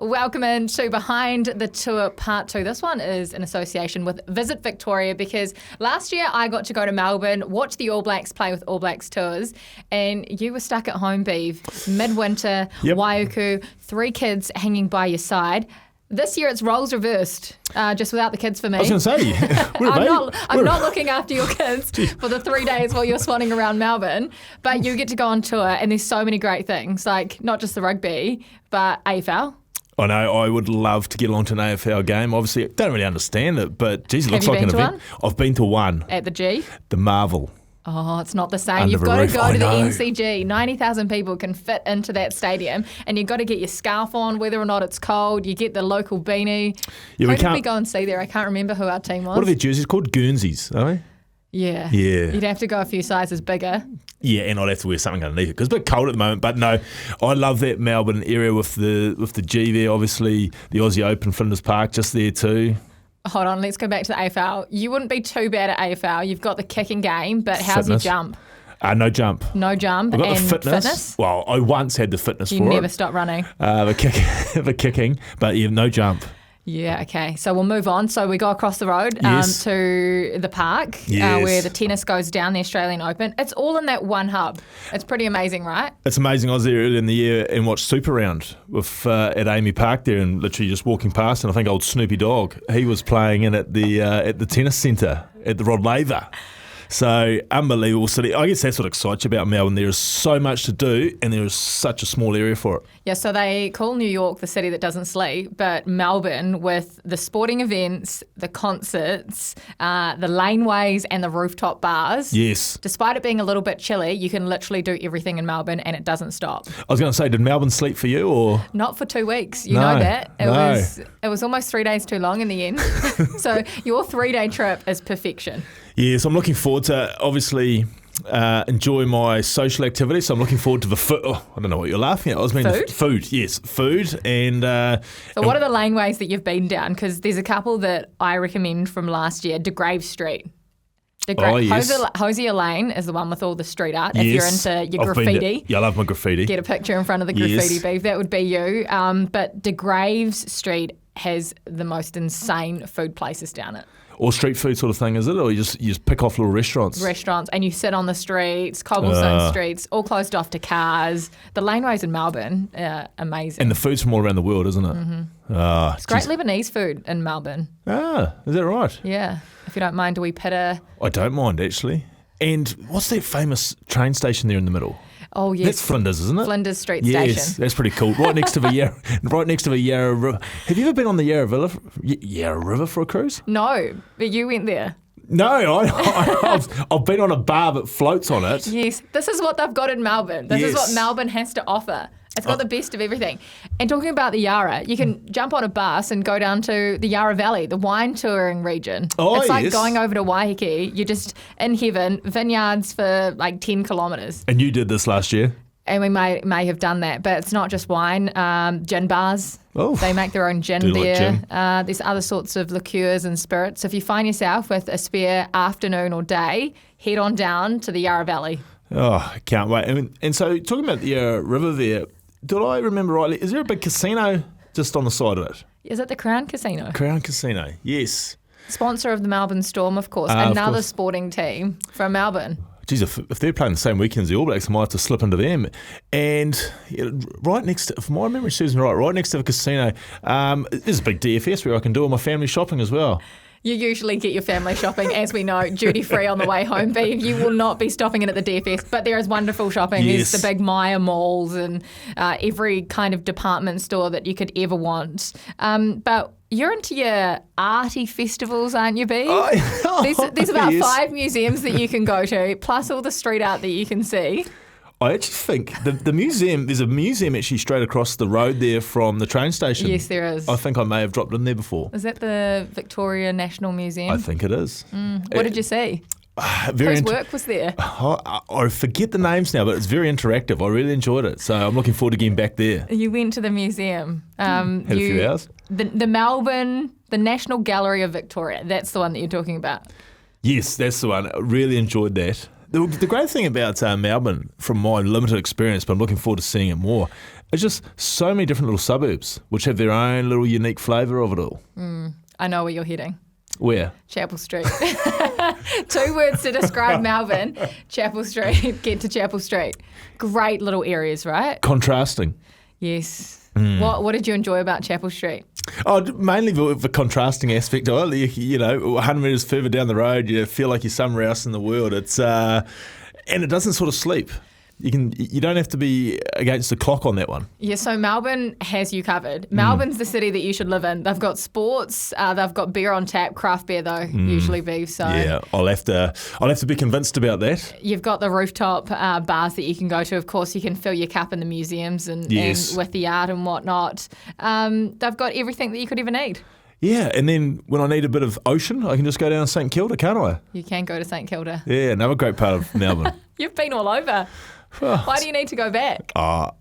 Welcome into Behind the Tour Part 2. This one is in association with Visit Victoria because last year I got to go to Melbourne, watch the All Blacks play with All Blacks Tours, and you were stuck at home, Beav, midwinter, Waiuku, 3 kids hanging by your side. This year it's roles reversed, just without the kids for me. I was going to say, I'm not looking after your kids for the 3 days while you're swanning around Melbourne, but you get to go on tour and there's so many great things, like not just the rugby, but AFL. I know, I would love to get along to an AFL game. Obviously, I don't really understand it, but geez, it looks like an event. One? I've been to one. At the G? The Marvel. Oh, it's not the same. Under You've a got to roof. go to the I know. MCG. 90,000 people can fit into that stadium, and you've got to get your scarf on, whether or not it's cold. You get the local beanie. Yeah, Who did we go and see there? I can't remember who our team was. What are their jerseys called? Guernseys, are they? Yeah. Yeah. You'd have to go a few sizes bigger. Yeah, and I'd have to wear something underneath it because it's a bit cold at the moment. But no, I love that Melbourne area with the G there. Obviously, the Aussie Open, Flinders Park, just there too. Hold on, let's go back to the AFL. You wouldn't be too bad at AFL. You've got the kicking game, but how's your jump? No jump. No jump. I've got and the fitness. Well, I once had the fitness you for it. You never stop running. The kicking, but yeah, no jump. Yeah, okay. So we'll move on. So we go across the road to the park where the tennis goes down, the Australian Open. It's all in that one hub. It's pretty amazing, right? It's amazing. I was there earlier in the year and watched Super Round with at Amy Park there and literally just walking past, and I think old Snoopy Dogg, he was playing in at the tennis centre at the Rod Laver. So, unbelievable city. I guess that's what excites you about Melbourne. There is so much to do and there is such a small area for it. Yeah, so they call New York the city that doesn't sleep, but Melbourne, with the sporting events, the concerts, the laneways and the rooftop bars. Yes. Despite it being a little bit chilly, you can literally do everything in Melbourne and it doesn't stop. I was going to say, did Melbourne sleep for you or? Not for 2 weeks. You know that. It was almost 3 days too long in the end. So your 3-day trip is perfection. Yes, I'm looking forward to obviously enjoy my social activities. So I'm looking forward to the food. Oh, I don't know what you're laughing at. Food. Yes, food. And so what are the laneways that you've been down? Because there's a couple that I recommend from last year. DeGrave Street. Hosier Lane is the one with all the street art. If you're into your graffiti. I love my graffiti. Get a picture in front of the graffiti, Beef. That would be you. But DeGraves Street has the most insane food places down it. Or street food sort of thing, is it? Or you just pick off little restaurants? Restaurants, and you sit on the streets, cobblestone streets, all closed off to cars. The laneways in Melbourne are amazing. And the food's from all around the world, isn't it? Mm-hmm. It's great Lebanese food in Melbourne. Is that right? Yeah. If you don't mind, do we pitta? I don't mind, actually. And what's that famous train station there in the middle? Oh, yes. That's Flinders, isn't it? Flinders Street Station. Station. That's pretty cool. Right next to the Yarra River. Have you ever been on the Yarra River for a cruise? No, but you went there. No, I've been on a bar that floats on it. Yes, this is what they've got in Melbourne. This is what Melbourne has to offer. It's got the best of everything. And talking about the Yarra, you can jump on a bus and go down to the Yarra Valley, the wine touring region. It's like going over to Waiheke. You're just in heaven, vineyards for like 10 kilometres. And you did this last year? And we may have done that, but it's not just wine. Gin bars. Oh, they make their own gin there. Like gin. There's other sorts of liqueurs and spirits. So if you find yourself with a spare afternoon or day, head on down to the Yarra Valley. Oh, I can't wait. And so talking about the Yarra River there, did I remember rightly, is there a big casino just on the side of it? Is it the Crown Casino? Crown Casino, yes. Sponsor of the Melbourne Storm, of course. Another sporting team from Melbourne. Geez, if they're playing the same weekend as the All Blacks, I might have to slip into them. And right next to, if my memory serves me right next to the casino, there's a big DFS where I can do all my family shopping as well. You usually get your family shopping, as we know, duty-free on the way home, Beav. You will not be stopping in at the DFS, but there is wonderful shopping. Yes. There's the big Maya malls and every kind of department store that you could ever want. But you're into your arty festivals, aren't you, Beav? There's about 5 museums that you can go to, plus all the street art that you can see. I actually think the museum, there's a museum actually straight across the road there from the train station. Yes, there is. I think I may have dropped in there before. Is that the Victoria National Museum? I think it is. What did you see? Whose work was there? I forget the names now, but it's very interactive. I really enjoyed it. So I'm looking forward to getting back there. You went to the museum. Had a few hours. The Melbourne, the National Gallery of Victoria. That's the one that you're talking about. Yes, that's the one. I really enjoyed that. The great thing about Melbourne, from my limited experience, but I'm looking forward to seeing it more, It's just so many different little suburbs which have their own little unique flavour of it all. I know where you're heading. Where? Chapel Street. 2 words to describe Melbourne. Chapel Street. Get to Chapel Street. Great little areas, right? Contrasting. Yes. What did you enjoy about Chapel Street? Oh, mainly the contrasting aspect of it. You know, 100 metres further down the road, you feel like you're somewhere else in the world. It's and it doesn't sort of sleep. You don't have to be against the clock on that one. Yeah, so Melbourne has you covered. Melbourne's the city that you should live in. They've got sports. They've got beer on tap, craft beer though, usually beef. So yeah, I'll have to be convinced about that. You've got the rooftop bars that you can go to. Of course, you can fill your cup in the museums and with the art and whatnot. They've got everything that you could ever need. Yeah, and then when I need a bit of ocean, I can just go down to St Kilda, can't I? You can go to St Kilda. Yeah, another great part of Melbourne. You've been all over. Why do you need to go back? I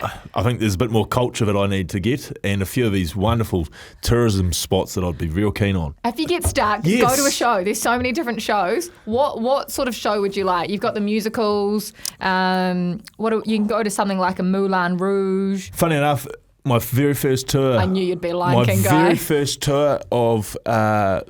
think there's a bit more culture that I need to get and a few of these wonderful tourism spots that I'd be real keen on. If you get stuck, Yes. go to a show. There's so many different shows. What sort of show would you like? You've got the musicals. You can go to something like a Moulin Rouge. Funny enough, my very first tour. I knew you'd be a Lion King guy. My very first tour of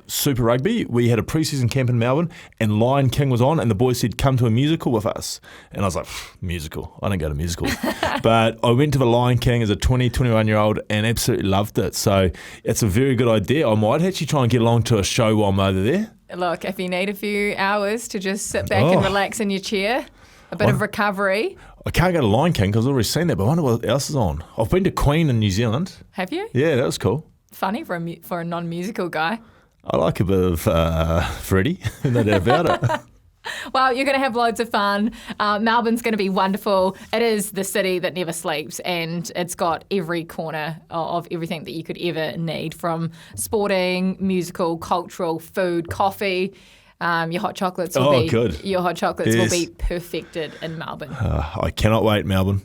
Super Rugby, we had a pre-season camp in Melbourne and Lion King was on and the boys said, come to a musical with us. And I was like, musical? I don't go to musicals. But I went to the Lion King as a 21-year-old and absolutely loved it. So it's a very good idea. I might actually try and get along to a show while I'm over there. Look, if you need a few hours to just sit back and relax in your chair, a bit of recovery. I can't go to Lion King because I've already seen that, but I wonder what else is on. I've been to Queen in New Zealand. Have you? Yeah, that was cool. Funny for a non-musical guy. I like a bit of Freddie, no doubt about it. Well, you're going to have loads of fun. Melbourne's going to be wonderful. It is the city that never sleeps, and it's got every corner of everything that you could ever need, from sporting, musical, cultural, food, coffee. Your hot chocolates will be good. Your hot chocolates will be perfected in Melbourne. I cannot wait, Melbourne.